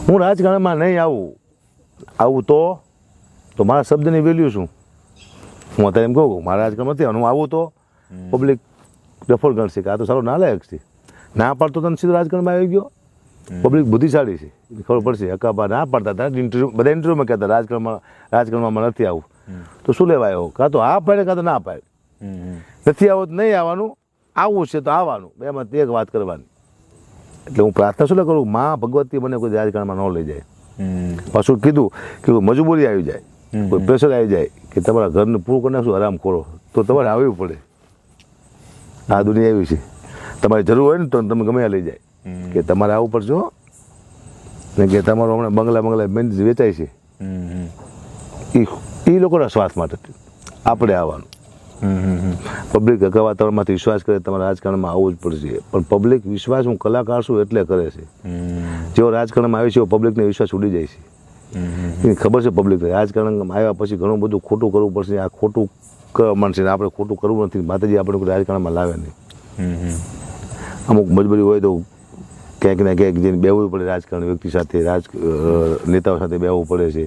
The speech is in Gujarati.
હું રાજકારણમાં નહીં આવું તો મારા શબ્દની વેલ્યુ શું? હું અત્યારે એમ કહું મારા રાજકારણમાં નથી હું આવું તો પબ્લિક ડફોર ગણશે કે આ તો સારો નાલાયક છે. ના પાડતો તને સીધો રાજકારણમાં આવી ગયો. પબ્લિક બુદ્ધિશાળી છે, ખબર પડશે. હકાબા ના પાડતા હતા બધા ઇન્ટરવ્યુમાં કહેતા રાજકારણમાં નથી આવું, તો શું લેવા આવ્યો? કાં તો આ પાડે કાં તો ના પાડે. નથી આવું તો નહીં આવવાનું, આવવું છે તો આવવાનું, એમાં એક વાત કરવાની. એટલે હું પ્રાર્થના શું કરું, માં ભગવતી મને કોઈ રાજકારણમાં ન લઈ જાય. પાછું કીધું કે મજબૂરી આવી જાય, કોઈ પ્રેશર આવી જાય કે તમારા ઘરને પૂરું કરી નાખશું આરામ કરો, તો તમારે આવવું પડે. આ દુનિયા એવી છે, તમારી જરૂર હોય ને તો તમે ગમે લઈ જાય કે તમારે આવવું પડશે હો, ને કે તમારું હમણાં બંગલા વેચાય છે એ લોકોના સ્વાર્થ માટે આપણે આવવાનું. પબ્લિક વાતાવરણમાંથી વિશ્વાસ કરે તમારે રાજકારણમાં આવવું જ પડશે, પણ પબ્લિક વિશ્વાસ હું કલાકાર છું એટલે કરે છે. જેવો રાજકારણમાં આવે છે એવો પબ્લિકને વિશ્વાસ ઉડી જાય છે. ખબર છે પબ્લિકને રાજકારણમાં આવ્યા પછી ઘણું બધું ખોટું કરવું પડશે, આ ખોટું કરવા માંડશે ને આપણે ખોટું કરવું નથી. માતાજી આપણે કોઈ રાજકારણમાં લાવે નહીં. અમુક મજબૂરી હોય તો ક્યાંક ને ક્યાંક જઈને બેહવું પડે રાજકારણ વ્યક્તિ સાથે, નેતાઓ સાથે બેહવું પડે છે.